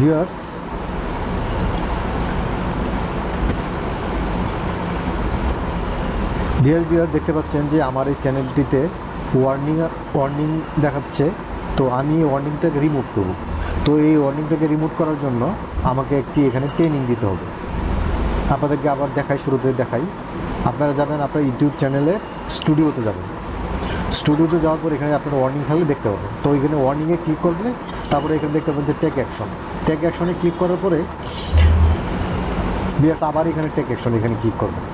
Viewers dear viewer দেখতে পাচ্ছেন যে আমার এই চ্যানেলটিতে ওয়ার্নিং দেখাচ্ছে। তো আমি এই ওয়ার্নিংটাকে রিমুভ করব। তো এই ওয়ার্নিংটাকে রিমুভ করার জন্য আমাকে একটি এখানে ট্রেনিং দিতে হবে। আপনাদেরকে আবার শুরুতে দেখাই। আপনারা যাবেন আপনার ইউটিউব চ্যানেলের স্টুডিওতে যাবেন। স্টুডিওতে যাওয়ার পর এখানে আপনার ওয়ার্নিং থাকলে দেখতে পাবেন। তো এখানে ওয়ার্নিংয়ে ক্লিক করলে তারপরে এখানে দেখতে পাবেন যে টেক অ্যাকশনে ক্লিক করার পরে ভিউয়ার্স আবার এখানে টেক অ্যাকশন এখানে ক্লিক করবেন।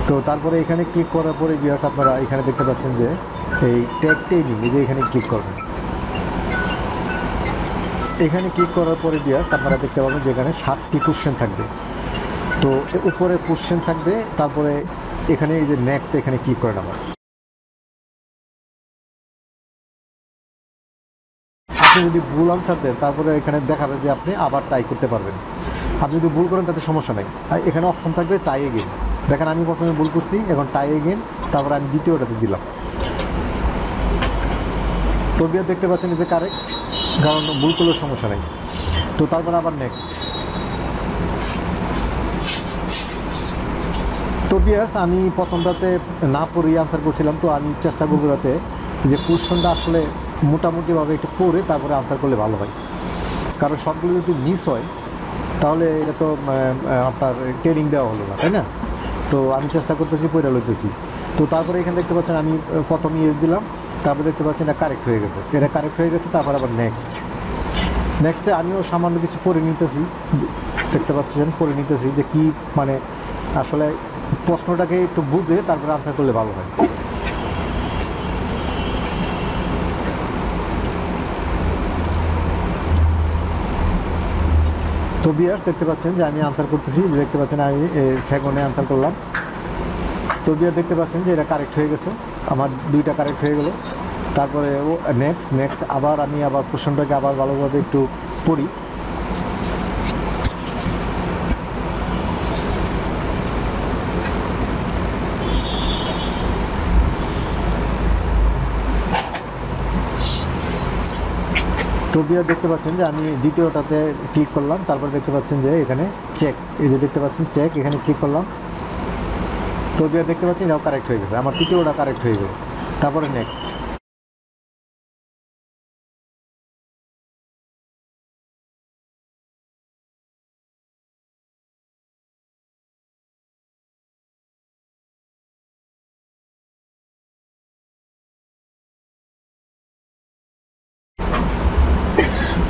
তো তারপরে এখানে ক্লিক করার পরে ভিউয়ার্স আপনারা এখানে দেখতে পাচ্ছেন যে এই টেক ট্রেনিং এই যে এখানে ক্লিক করবেন। এখানে ক্লিক করার পরে ভিউয়ার্স আপনারা দেখতে পাবেন যে এখানে 7টি কোশ্চেন থাকবে। তো উপরে কোশ্চেন থাকবে, তারপরে এখানে এই যে নেক্সট এখানে ক্লিক করেন। আপনি যদি ভুল আনসার দেন তারপরে এখানে দেখাবে যে আপনি আবার ট্রাই করতে পারবেন। আপনি যদি ভুল করেন তাতে সমস্যা নেই, এখানে অপশন থাকবে ট্রাই এগেন। দেখেন আমি প্রথমে ভুল করছি, এখন ট্রাই এগেন, তারপরে আমি দ্বিতীয়টাতে দিলাম। তো ভিউয়ার দেখতে পাচ্ছেন যে কারেক্ট, কারণ ভুল করলেও সমস্যা নেই। তো তারপরে আবার নেক্সট। তো ভিউয়ার্স আমি প্রথমটাতে না পড়েই আনসার করছিলাম। তো আমি চেষ্টা করবো যাতে যে কোশ্চেনটা আসলে মোটামুটিভাবে একটু পড়ে তারপরে আনসার করলে ভালো হয়, কারণ সবগুলো যদি মিস হয় তাহলে এটা তো আপনার ট্রেনিং দেওয়া হলো না, তাই না? তো আমি চেষ্টা করতেছি, পড়ে লইতেছি। তো তারপরে এখানে দেখতে পাচ্ছেন আমি প্রথম ইয়েস দিলাম, তারপরে দেখতে পাচ্ছেন এটা কারেক্ট হয়ে গেছে। তারপর আবার নেক্সটে আমিও সামান্য কিছু পড়ে নিতেছি, দেখতে পাচ্ছেন পড়ে নিতেছি যে কি মানে আসলে প্রশ্নটাকে একটু বুঝে তারপরে আনসার করলে ভালো হয়। তো ভিউয়ার্স দেখতে পাচ্ছেন যে আমি আনসার করতেছি, দেখতে পাচ্ছেন আমি সেকেন্ডে আনসার করলাম। তো ভিউয়ার দেখতে পাচ্ছেন যে এটা কারেক্ট হয়ে গেছে, আমার দুইটা কারেক্ট হয়ে গেল। তারপরে নেক্সট আবার আমি কোশ্চেনটাকে আবার ভালোভাবে একটু পড়ি। তো ভিউয়ার দেখতে পাচ্ছেন যে আমি দ্বিতীয়টাতে ক্লিক করলাম, তারপরে দেখতে পাচ্ছেন যে এখানে চেক, এই যে দেখতে পাচ্ছেন চেক, এখানে ক্লিক করলাম। তো ভিউয়ার দেখতে পাচ্ছেন এটাও কারেক্ট হয়ে গেছে, আমার তৃতীয়টা কারেক্ট হয়ে গেল। তারপরে নেক্সট।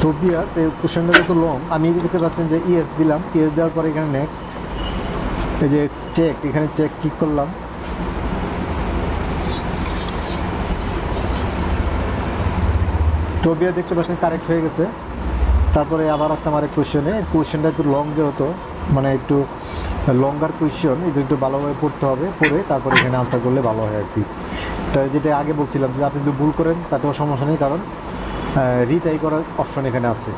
তো ভিউয়ার্স এই কোশ্চেনটা যত লং, আমি দেখতে পাচ্ছেন যে ইয়েস দিলাম, ইয়েস দেওয়ার পরে এখানে নেক্সট, এই যে চেক, এখানে চেক ক্লিক করলাম। তো ভিউয়ার দেখতে পাচ্ছেন কারেক্ট হয়ে গেছে। তারপরে আবার আসলাম আরেক কোশ্চেনটা একটু লং, যেহেতু মানে একটু লঙ্গার কোয়েশ্চেন, এই একটু ভালোভাবে পড়তে হবে, পড়ে তারপরে এখানে আনসার করলে ভালো হয় আর কি। তাই যেটা আগে বলছিলাম যে আপনি যদি ভুল করেন তাতেও সমস্যা নেই, কারণ রিট্রাই করার অপশন এখানে আছে।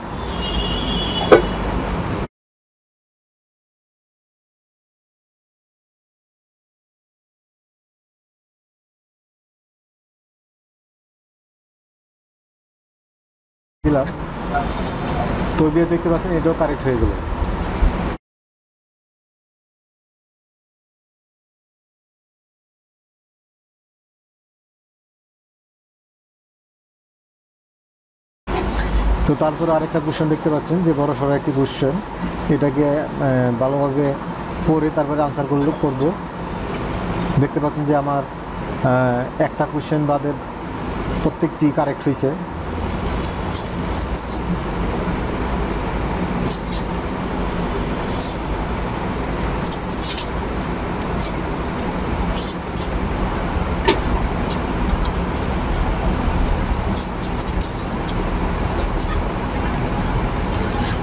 দিলাম, তো দেখতে পাচ্ছেন এটাও কারেক্ট হয়ে গেল। তো তারপরে আরেকটা কোশ্চেন দেখতে পাচ্ছেন যে বড় সড়ো একটি কোশ্চেন, এটাকে ভালোভাবে পড়ে তারপরে আনসার করব। দেখতে পাচ্ছেন যে আমার একটা কোশ্চেন বাদে প্রত্যেকটি কারেক্ট হয়েছে।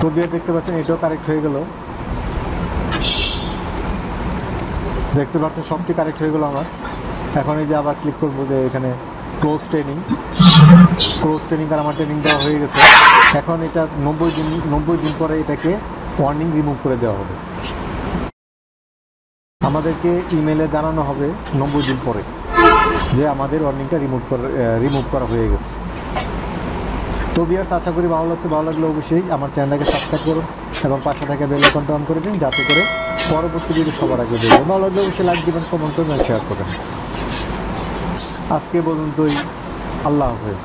তো দেখতে পাচ্ছেন এটাও কারেক্ট হয়ে গেল। দেখতে পাচ্ছেন সবটি কারেক্ট হয়ে গেল আমার। এখন এই যে আবার ক্লিক করবো যে এখানে ক্লোজ ট্রেনিং, আর আমার ট্রেনিং দেওয়া হয়ে গেছে। এখন এটা 90 দিন পরে এটাকে ওয়ার্নিং রিমুভ করে দেওয়া হবে। আমাদেরকে ইমেলে জানানো হবে 90 দিন পরে। যে আমাদের ওয়ার্নিংটা রিমুভ করা হয়ে গেছে। তো ভিউয়ার্স, আশা করি ভালো লাগছে। ভালো লাগলে অবশ্যই আমার চ্যানেলটাকে সাবস্ক্রাইব করুন এবং পাশে থাকা বেল আইকনটা অন করে দিন, যাতে করে পরবর্তী ভিডিও সবার আগে দেখবেন। ভালো লাগলে অবশ্যই লাইক দিবেন, কমেন্ট করবেন, শেয়ার করবেন। আজকে পর্যন্তই, আল্লাহ হাফেজ।